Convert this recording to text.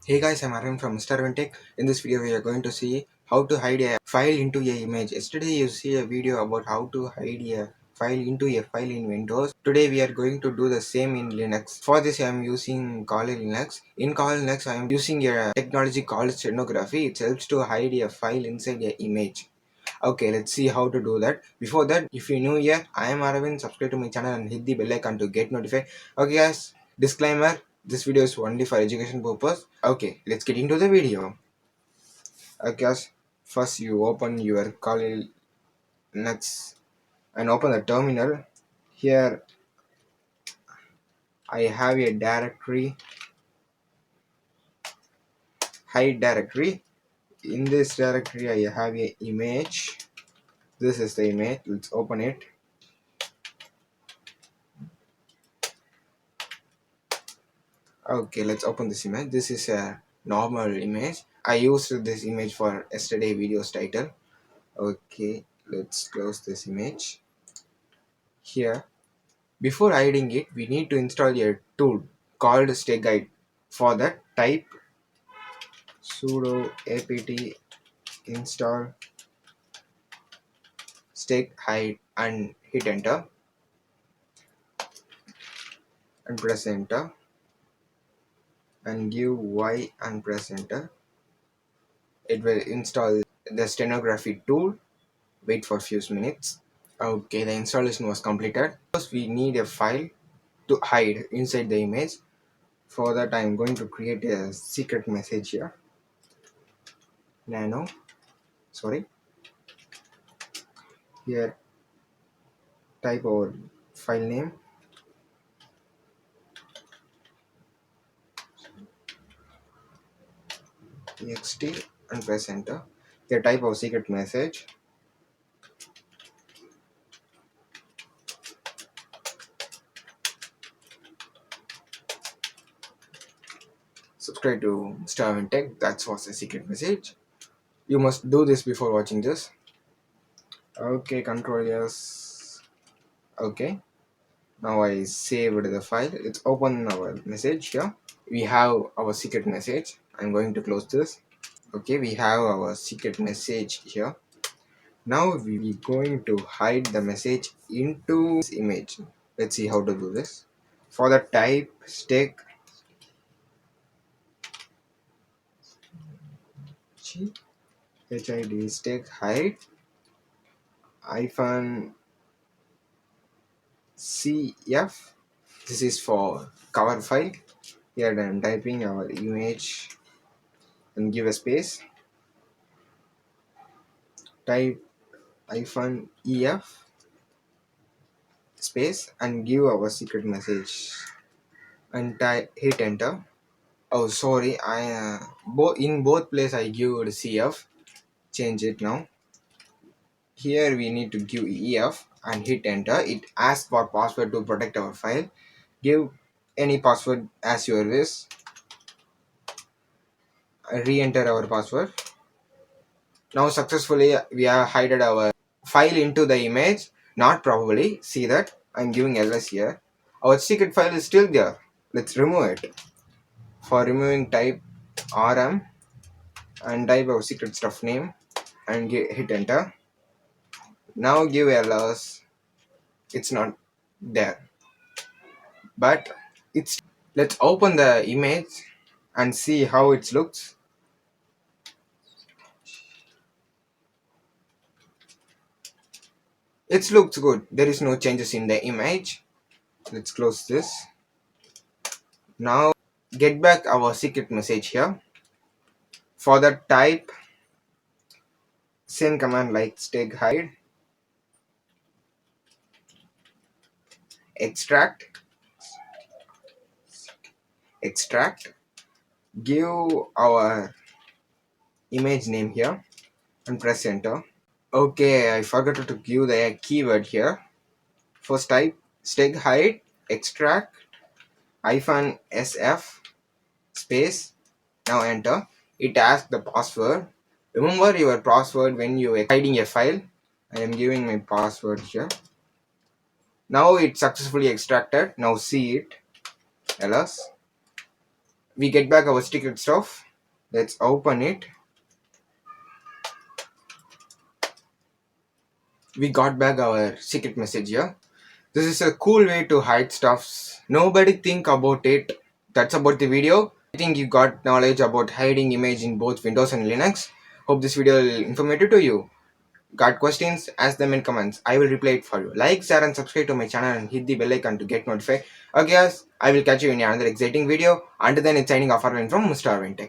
Hey guys, I'm Arvind from Mr. Vintech. In this video, we are going to see how to hide a file into a image. Yesterday, you see a video about how to hide a file into a file in Windows. Today, we are going to do the same in Linux. For this, I am using Kali Linux. In Kali Linux, I am using a technology called stenography. It helps to hide a file inside a image. Okay, let's see how to do that. Before that, if you're new here, I am Aravind. Subscribe to my channel and hit the bell icon to get notified. Okay guys, disclaimer, this video is only for education purpose. Okay, let's get into the video. Okay guys, first you open your Kali Linux and open the terminal. Here I have a directory, hide directory. In this directory I have a image. This is the image. Let's open it. Okay, let's open this image. This is a normal image. I used this image for yesterday video's title. Okay, let's close this image. Here, before hiding it, we need to install a tool called StakeGuide. For that, type sudo apt install StakeHide and hit enter and press enter and give Y and press enter. It will install the stenography tool. Wait for a few minutes. Okay, the installation was completed. First, we need a file to hide inside the image. For that, I am going to create a secret message here. Nano, sorry. Here, type our file name. Txt and press enter. Here, type our secret message. Subscribe to Star Tech. That was a secret message. You must do this before watching this. Okay, control yes. Okay. Now I saved the file. Let's open our message here. We have our secret message. I'm going to close this. Okay, we have our secret message here. Now we're going to hide the message into this image. Let's see how to do this. For the type stake HID stake hide hyphen CF. This is for cover file. Here I'm typing our image and give a space. Type hyphen EF space and give our secret message and hit enter. Oh sorry, I in both place I give CF. Change it now. Here we need to give EF and hit enter. It asks for password to protect our file. Give any password as your wish. Re-enter our password. Now successfully we have hidden our file into the image. Not probably. See that? I'm giving LS here. Our secret file is still there. Let's remove it. For removing, type RM and type our secret stuff name and hit enter. Now give LS. It's not there. But it's, let's open the image and see how it looks. It looks good. There is no changes in the image. Let's close this. Now get back our secret message here. For the type, same command like stake hide, extract, give our image name here and press enter. Okay, I forgot to give the keyword here. First type stake hide, extract, hyphen SF space. Now enter. It asks the password. Remember your password when you are hiding a file. I am giving my password here. Now it's successfully extracted. Now see it. LS. We get back our secret stuff. Let's open it. We got back our secret message here. This is a cool way to hide stuffs. Nobody think about it. That's about the video. I think you got knowledge about hiding image in both Windows and Linux. Hope this video will informative to you. Got questions? Ask them in comments. I will reply it for you. Like, share and subscribe to my channel and hit the bell icon to get notified. Okay guys, I will catch you in another exciting video. Until then, it's signing off from Mr. Arvind Tech.